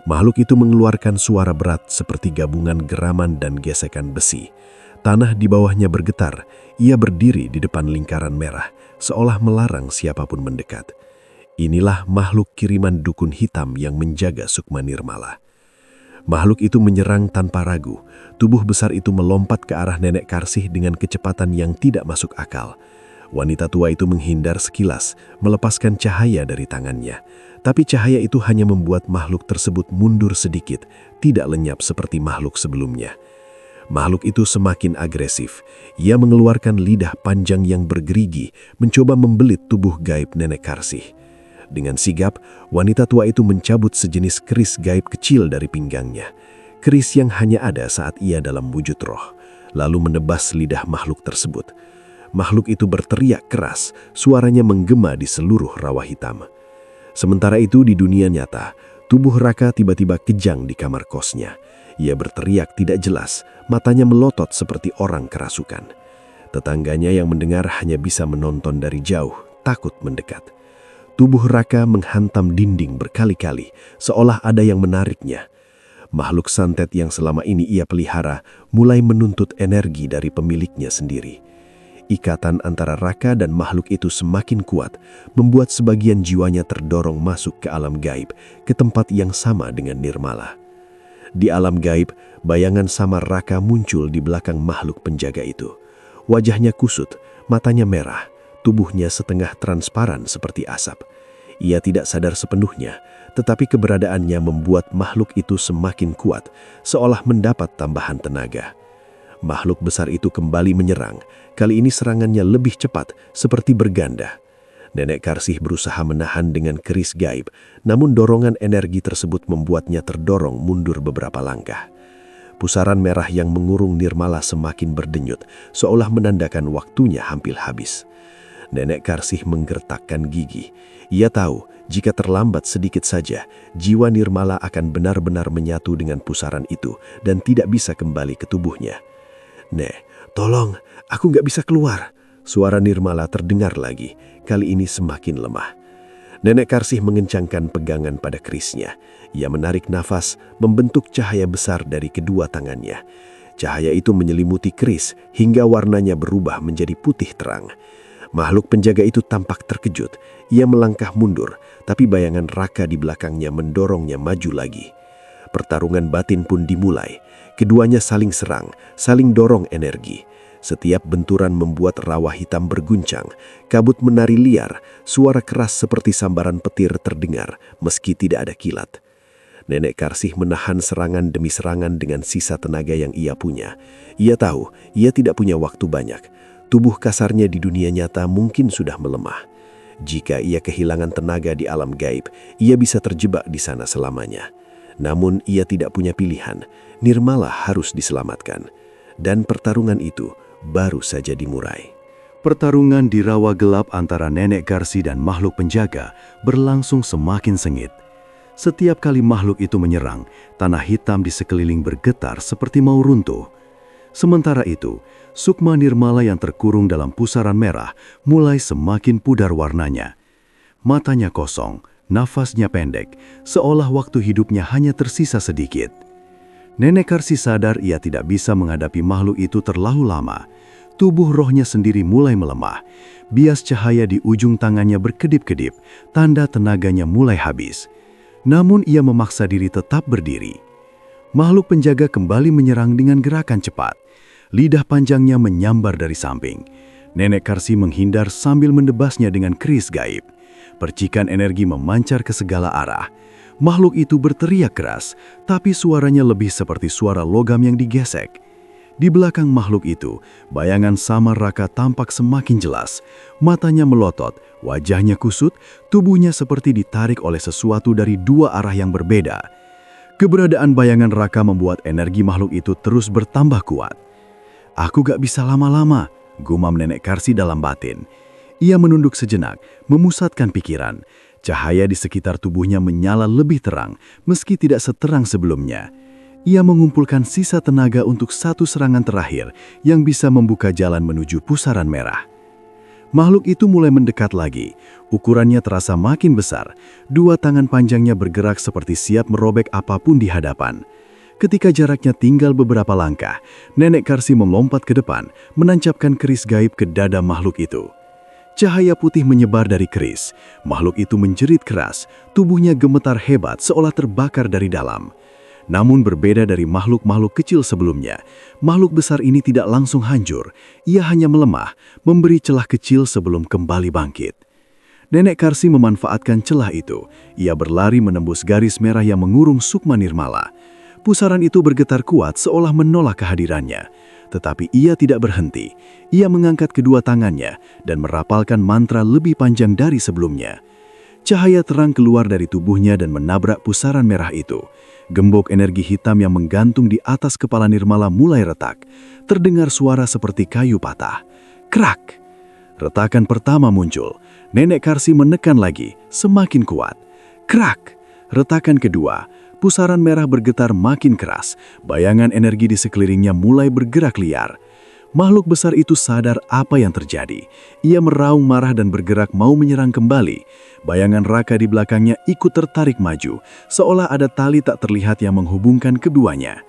Makhluk itu mengeluarkan suara berat seperti gabungan geraman dan gesekan besi. Tanah di bawahnya bergetar. Ia berdiri di depan lingkaran merah, seolah melarang siapapun mendekat. Inilah makhluk kiriman dukun hitam yang menjaga Sukma Nirmala. Makhluk itu menyerang tanpa ragu. Tubuh besar itu melompat ke arah Nenek Karsih dengan kecepatan yang tidak masuk akal. Wanita tua itu menghindar sekilas, melepaskan cahaya dari tangannya. Tapi cahaya itu hanya membuat makhluk tersebut mundur sedikit, tidak lenyap seperti makhluk sebelumnya. Makhluk itu semakin agresif. Ia mengeluarkan lidah panjang yang bergerigi, mencoba membelit tubuh gaib Nenek Karsih. Dengan sigap, wanita tua itu mencabut sejenis keris gaib kecil dari pinggangnya. Keris yang hanya ada saat ia dalam wujud roh, lalu menebas lidah makhluk tersebut. Makhluk itu berteriak keras, suaranya menggema di seluruh rawa hitam. Sementara itu di dunia nyata, tubuh Raka tiba-tiba kejang di kamar kosnya. Ia berteriak tidak jelas, matanya melotot seperti orang kerasukan. Tetangganya yang mendengar hanya bisa menonton dari jauh, takut mendekat. Tubuh Raka menghantam dinding berkali-kali, seolah ada yang menariknya. Makhluk santet yang selama ini ia pelihara mulai menuntut energi dari pemiliknya sendiri. Ikatan antara Raka dan makhluk itu semakin kuat, membuat sebagian jiwanya terdorong masuk ke alam gaib, ke tempat yang sama dengan Nirmala. Di alam gaib, bayangan samar Raka muncul di belakang makhluk penjaga itu. Wajahnya kusut, matanya merah. Tubuhnya setengah transparan seperti asap. Ia tidak sadar sepenuhnya, tetapi keberadaannya membuat makhluk itu semakin kuat, seolah mendapat tambahan tenaga. Makhluk besar itu kembali menyerang. Kali ini serangannya lebih cepat, seperti berganda. Nenek Karsih berusaha menahan dengan keris gaib, namun dorongan energi tersebut membuatnya terdorong mundur beberapa langkah. Pusaran merah yang mengurung Nirmala semakin berdenyut, seolah menandakan waktunya hampir habis. Nenek Karsih menggertakkan gigi. Ia tahu, jika terlambat sedikit saja, jiwa Nirmala akan benar-benar menyatu dengan pusaran itu dan tidak bisa kembali ke tubuhnya. "Nek, tolong, aku nggak bisa keluar." Suara Nirmala terdengar lagi, kali ini semakin lemah. Nenek Karsih mengencangkan pegangan pada kerisnya. Ia menarik nafas, membentuk cahaya besar dari kedua tangannya. Cahaya itu menyelimuti keris hingga warnanya berubah menjadi putih terang. Makhluk penjaga itu tampak terkejut. Ia melangkah mundur, tapi bayangan Raka di belakangnya mendorongnya maju lagi. Pertarungan batin pun dimulai. Keduanya saling serang, saling dorong energi. Setiap benturan membuat rawa hitam berguncang. Kabut menari liar, suara keras seperti sambaran petir terdengar, meski tidak ada kilat. Nenek Karsih menahan serangan demi serangan dengan sisa tenaga yang ia punya. Ia tahu, ia tidak punya waktu banyak. Tubuh kasarnya di dunia nyata mungkin sudah melemah. Jika ia kehilangan tenaga di alam gaib, ia bisa terjebak di sana selamanya. Namun ia tidak punya pilihan. Nirmala harus diselamatkan. Dan pertarungan itu baru saja dimulai. Pertarungan di rawa gelap antara Nenek Karsih dan makhluk penjaga berlangsung semakin sengit. Setiap kali makhluk itu menyerang, tanah hitam di sekeliling bergetar seperti mau runtuh. Sementara itu, Sukma Nirmala yang terkurung dalam pusaran merah mulai semakin pudar warnanya. Matanya kosong, nafasnya pendek, seolah waktu hidupnya hanya tersisa sedikit. Nenek Karsih sadar ia tidak bisa menghadapi makhluk itu terlalu lama. Tubuh rohnya sendiri mulai melemah. Bias cahaya di ujung tangannya berkedip-kedip, tanda tenaganya mulai habis. Namun ia memaksa diri tetap berdiri. Makhluk penjaga kembali menyerang dengan gerakan cepat. Lidah panjangnya menyambar dari samping. Nenek Karsih menghindar sambil menebasnya dengan keris gaib. Percikan energi memancar ke segala arah. Makhluk itu berteriak keras, tapi suaranya lebih seperti suara logam yang digesek. Di belakang makhluk itu, bayangan Samar Raka tampak semakin jelas. Matanya melotot, wajahnya kusut, tubuhnya seperti ditarik oleh sesuatu dari dua arah yang berbeda. Keberadaan bayangan Raka membuat energi makhluk itu terus bertambah kuat. "Aku gak bisa lama-lama," gumam Nenek Karsi dalam batin. Ia menunduk sejenak, memusatkan pikiran. Cahaya di sekitar tubuhnya menyala lebih terang, meski tidak seterang sebelumnya. Ia mengumpulkan sisa tenaga untuk satu serangan terakhir yang bisa membuka jalan menuju pusaran merah. Makhluk itu mulai mendekat lagi. Ukurannya terasa makin besar. Dua tangan panjangnya bergerak seperti siap merobek apapun di hadapan. Ketika jaraknya tinggal beberapa langkah, Nenek Karsi melompat ke depan, menancapkan keris gaib ke dada makhluk itu. Cahaya putih menyebar dari keris. Makhluk itu menjerit keras, tubuhnya gemetar hebat seolah terbakar dari dalam. Namun berbeda dari makhluk-makhluk kecil sebelumnya, makhluk besar ini tidak langsung hancur. Ia hanya melemah, memberi celah kecil sebelum kembali bangkit. Nenek Karsi memanfaatkan celah itu. Ia berlari menembus garis merah yang mengurung Sukma Nirmala. Pusaran itu bergetar kuat seolah menolak kehadirannya. Tetapi ia tidak berhenti. Ia mengangkat kedua tangannya dan merapalkan mantra lebih panjang dari sebelumnya. Cahaya terang keluar dari tubuhnya dan menabrak pusaran merah itu. Gembok energi hitam yang menggantung di atas kepala Nirmala mulai retak. Terdengar suara seperti kayu patah. Krak! Retakan pertama muncul. Nenek Karsi menekan lagi, semakin kuat. Krak! Retakan kedua. Pusaran merah bergetar makin keras. Bayangan energi di sekelilingnya mulai bergerak liar. Makhluk besar itu sadar apa yang terjadi. Ia meraung marah dan bergerak mau menyerang kembali. Bayangan Raka di belakangnya ikut tertarik maju, seolah ada tali tak terlihat yang menghubungkan keduanya.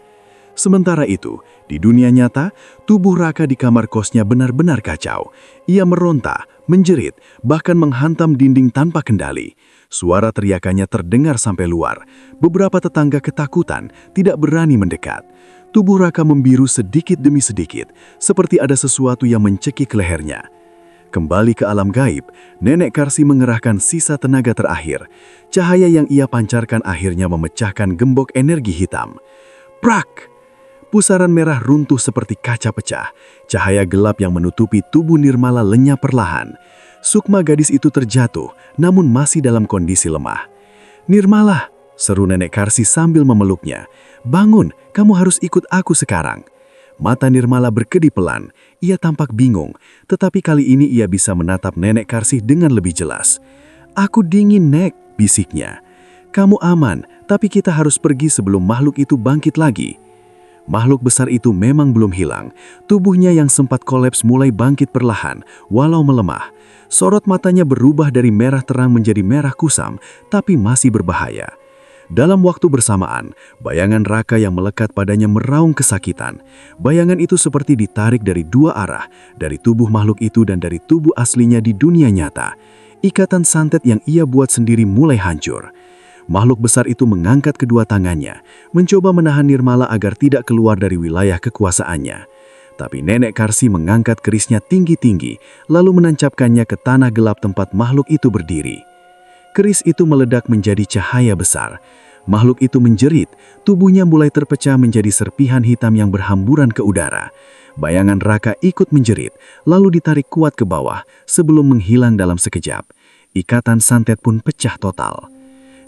Sementara itu, di dunia nyata, tubuh Raka di kamar kosnya benar-benar kacau. Ia meronta, menjerit, bahkan menghantam dinding tanpa kendali. Suara teriakannya terdengar sampai luar. Beberapa tetangga ketakutan, tidak berani mendekat. Tubuh Raka membiru sedikit demi sedikit, seperti ada sesuatu yang mencekik lehernya. Kembali ke alam gaib, Nenek Karsi mengerahkan sisa tenaga terakhir. Cahaya yang ia pancarkan akhirnya memecahkan gembok energi hitam. Prak! Pusaran merah runtuh seperti kaca pecah. Cahaya gelap yang menutupi tubuh Nirmala lenyap perlahan. Sukma gadis itu terjatuh, namun masih dalam kondisi lemah. "Nirmala!" seru Nenek Karsi sambil memeluknya. "Bangun, kamu harus ikut aku sekarang." Mata Nirmala berkedip pelan. Ia tampak bingung, tetapi kali ini ia bisa menatap Nenek Karsi dengan lebih jelas. "Aku dingin, Nek," bisiknya. "Kamu aman, tapi kita harus pergi sebelum makhluk itu bangkit lagi." Makhluk besar itu memang belum hilang. Tubuhnya yang sempat kolaps mulai bangkit perlahan, walau melemah. Sorot matanya berubah dari merah terang menjadi merah kusam, tapi masih berbahaya. Dalam waktu bersamaan, bayangan Raka yang melekat padanya meraung kesakitan. Bayangan itu seperti ditarik dari dua arah, dari tubuh makhluk itu dan dari tubuh aslinya di dunia nyata. Ikatan santet yang ia buat sendiri mulai hancur. Makhluk besar itu mengangkat kedua tangannya, mencoba menahan Nirmala agar tidak keluar dari wilayah kekuasaannya. Tapi Nenek Karsi mengangkat kerisnya tinggi-tinggi, lalu menancapkannya ke tanah gelap tempat makhluk itu berdiri. Keris itu meledak menjadi cahaya besar. Makhluk itu menjerit, tubuhnya mulai terpecah menjadi serpihan hitam yang berhamburan ke udara. Bayangan Raka ikut menjerit, lalu ditarik kuat ke bawah sebelum menghilang dalam sekejap. Ikatan santet pun pecah total.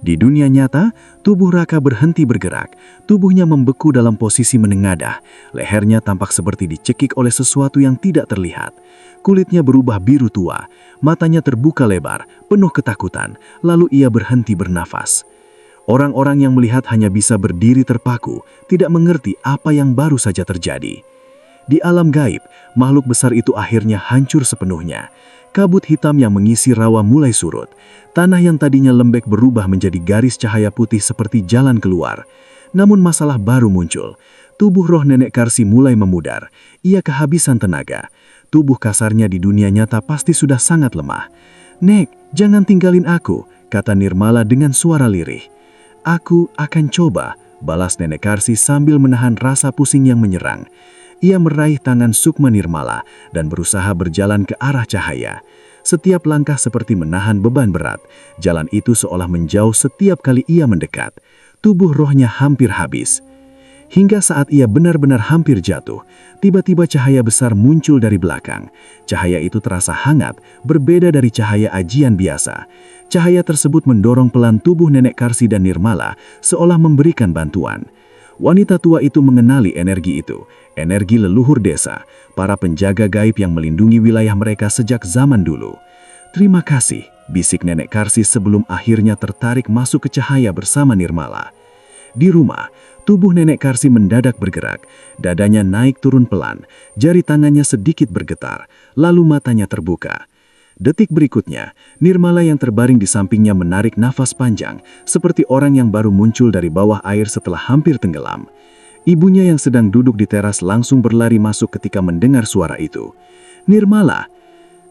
Di dunia nyata, tubuh Raka berhenti bergerak. Tubuhnya membeku dalam posisi menengadah. Lehernya tampak seperti dicekik oleh sesuatu yang tidak terlihat. Kulitnya berubah biru tua. Matanya terbuka lebar, penuh ketakutan. Lalu ia berhenti bernafas. Orang-orang yang melihat hanya bisa berdiri terpaku, tidak mengerti apa yang baru saja terjadi. Di alam gaib, makhluk besar itu akhirnya hancur sepenuhnya. Kabut hitam yang mengisi rawa mulai surut. Tanah yang tadinya lembek berubah menjadi garis cahaya putih seperti jalan keluar. Namun masalah baru muncul. Tubuh roh Nenek Karsi mulai memudar. Ia kehabisan tenaga. Tubuh kasarnya di dunia nyata pasti sudah sangat lemah. "Nek, jangan tinggalin aku," kata Nirmala dengan suara lirih. "Aku akan coba," balas Nenek Karsi sambil menahan rasa pusing yang menyerang. Ia meraih tangan Sukma Nirmala dan berusaha berjalan ke arah cahaya. Setiap langkah seperti menahan beban berat. Jalan itu seolah menjauh setiap kali ia mendekat. Tubuh rohnya hampir habis. Hingga saat ia benar-benar hampir jatuh, tiba-tiba cahaya besar muncul dari belakang. Cahaya itu terasa hangat, berbeda dari cahaya ajian biasa. Cahaya tersebut mendorong pelan tubuh Nenek Karsi dan Nirmala, seolah memberikan bantuan. Wanita tua itu mengenali energi itu, energi leluhur desa, para penjaga gaib yang melindungi wilayah mereka sejak zaman dulu. "Terima kasih," bisik Nenek Karsi sebelum akhirnya tertarik masuk ke cahaya bersama Nirmala. Di rumah, tubuh Nenek Karsi mendadak bergerak, dadanya naik turun pelan, jari tangannya sedikit bergetar, lalu matanya terbuka. Detik berikutnya, Nirmala yang terbaring di sampingnya menarik nafas panjang, seperti orang yang baru muncul dari bawah air setelah hampir tenggelam. Ibunya yang sedang duduk di teras langsung berlari masuk ketika mendengar suara itu. "Nirmala!"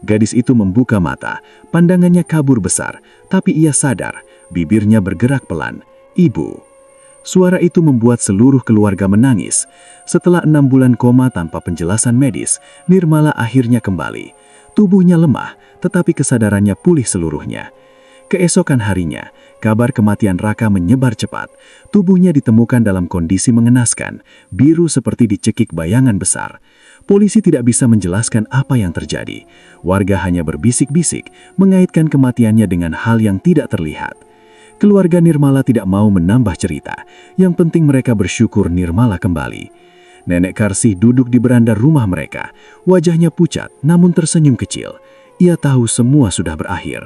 Gadis itu membuka mata, pandangannya kabur besar, tapi ia sadar, bibirnya bergerak pelan. "Ibu." Suara itu membuat seluruh keluarga menangis. Setelah 6 bulan koma tanpa penjelasan medis, Nirmala akhirnya kembali. Tubuhnya lemah, tetapi kesadarannya pulih seluruhnya. Keesokan harinya, kabar kematian Raka menyebar cepat. Tubuhnya ditemukan dalam kondisi mengenaskan, biru seperti dicekik bayangan besar. Polisi tidak bisa menjelaskan apa yang terjadi. Warga hanya berbisik-bisik, mengaitkan kematiannya dengan hal yang tidak terlihat. Keluarga Nirmala tidak mau menambah cerita. Yang penting mereka bersyukur Nirmala kembali. Nenek Karsi duduk di beranda rumah mereka. Wajahnya pucat namun tersenyum kecil. Ia tahu semua sudah berakhir.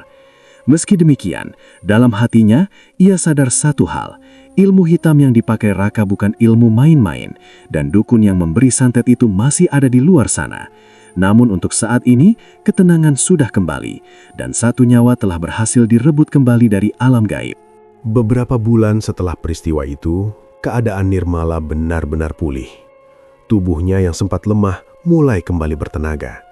Meski demikian, dalam hatinya ia sadar satu hal. Ilmu hitam yang dipakai Raka bukan ilmu main-main, dan dukun yang memberi santet itu masih ada di luar sana. Namun untuk saat ini, ketenangan sudah kembali, dan satu nyawa telah berhasil direbut kembali dari alam gaib. Beberapa bulan setelah peristiwa itu, keadaan Nirmala benar-benar pulih. Tubuhnya yang sempat lemah mulai kembali bertenaga.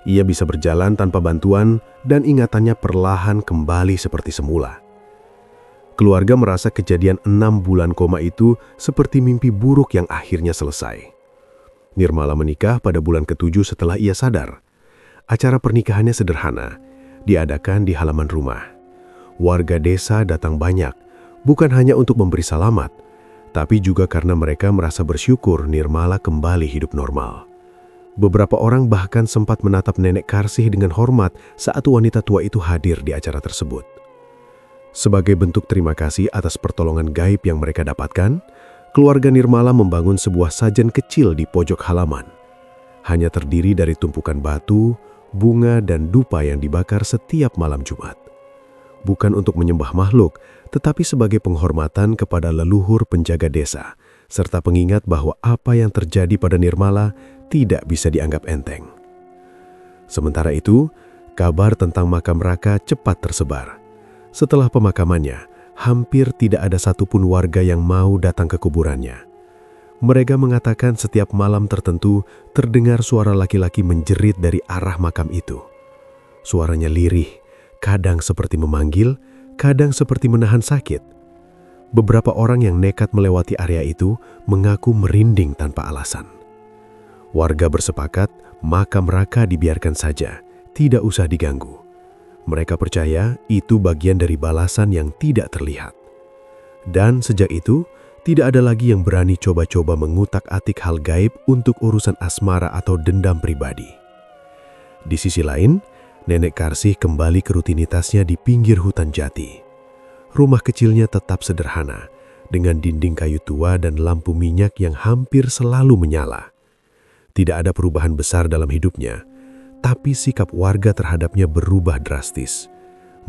Ia bisa berjalan tanpa bantuan dan ingatannya perlahan kembali seperti semula. Keluarga merasa kejadian 6 bulan koma itu seperti mimpi buruk yang akhirnya selesai. Nirmala menikah pada bulan ke-7 setelah ia sadar. Acara pernikahannya sederhana, diadakan di halaman rumah. Warga desa datang banyak, bukan hanya untuk memberi salamat, tapi juga karena mereka merasa bersyukur Nirmala kembali hidup normal. Beberapa orang bahkan sempat menatap Nenek Karsih dengan hormat saat wanita tua itu hadir di acara tersebut. Sebagai bentuk terima kasih atas pertolongan gaib yang mereka dapatkan, keluarga Nirmala membangun sebuah sajen kecil di pojok halaman. Hanya terdiri dari tumpukan batu, bunga, dan dupa yang dibakar setiap malam Jumat. Bukan untuk menyembah makhluk, tetapi sebagai penghormatan kepada leluhur penjaga desa, serta pengingat bahwa apa yang terjadi pada Nirmala tidak bisa dianggap enteng. Sementara itu, kabar tentang makam Raka cepat tersebar. Setelah pemakamannya, hampir tidak ada satupun warga yang mau datang ke kuburannya. Mereka mengatakan setiap malam tertentu terdengar suara laki-laki menjerit dari arah makam itu. Suaranya lirih, kadang seperti memanggil, kadang seperti menahan sakit. Beberapa orang yang nekat melewati area itu mengaku merinding tanpa alasan. Warga bersepakat makam Raka dibiarkan saja, tidak usah diganggu. Mereka percaya itu bagian dari balasan yang tidak terlihat. Dan sejak itu, tidak ada lagi yang berani coba-coba mengutak-atik hal gaib untuk urusan asmara atau dendam pribadi. Di sisi lain, Nenek Karsih kembali ke rutinitasnya di pinggir hutan jati. Rumah kecilnya tetap sederhana, dengan dinding kayu tua dan lampu minyak yang hampir selalu menyala. Tidak ada perubahan besar dalam hidupnya, tapi sikap warga terhadapnya berubah drastis.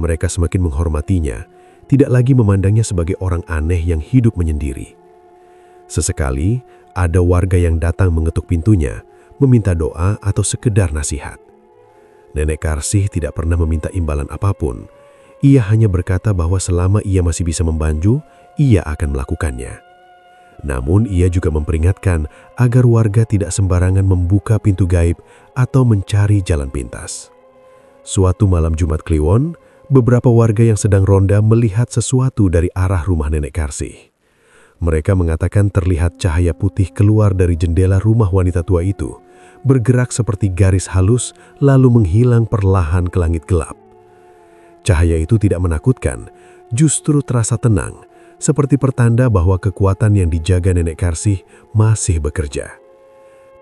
Mereka semakin menghormatinya, tidak lagi memandangnya sebagai orang aneh yang hidup menyendiri. Sesekali, ada warga yang datang mengetuk pintunya, meminta doa atau sekedar nasihat. Nenek Karsih tidak pernah meminta imbalan apapun. Ia hanya berkata bahwa selama ia masih bisa membantu, ia akan melakukannya. Namun ia juga memperingatkan agar warga tidak sembarangan membuka pintu gaib atau mencari jalan pintas. Suatu malam Jumat Kliwon, beberapa warga yang sedang ronda melihat sesuatu dari arah rumah Nenek Karsih. Mereka mengatakan terlihat cahaya putih keluar dari jendela rumah wanita tua itu, bergerak seperti garis halus lalu menghilang perlahan ke langit gelap. Cahaya itu tidak menakutkan, justru terasa tenang, seperti pertanda bahwa kekuatan yang dijaga Nenek Karsih masih bekerja.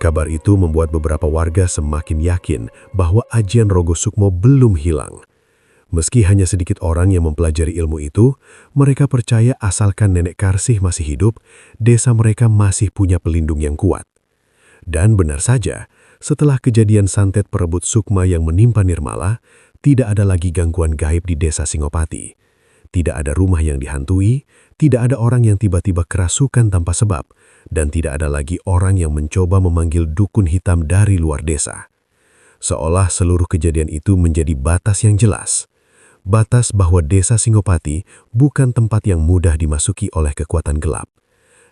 Kabar itu membuat beberapa warga semakin yakin bahwa ajian Rogo Sukmo belum hilang. Meski hanya sedikit orang yang mempelajari ilmu itu, mereka percaya asalkan Nenek Karsih masih hidup, desa mereka masih punya pelindung yang kuat. Dan benar saja, setelah kejadian santet perebut sukma yang menimpa Nirmala, tidak ada lagi gangguan gaib di desa Singopati. Tidak ada rumah yang dihantui, tidak ada orang yang tiba-tiba kerasukan tanpa sebab, dan tidak ada lagi orang yang mencoba memanggil dukun hitam dari luar desa. Seolah seluruh kejadian itu menjadi batas yang jelas. Batas bahwa desa Singopati bukan tempat yang mudah dimasuki oleh kekuatan gelap.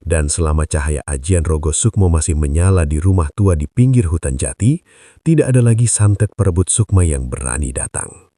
Dan selama cahaya ajian Rogo Sukmo masih menyala di rumah tua di pinggir hutan jati, tidak ada lagi santet perebut sukma yang berani datang.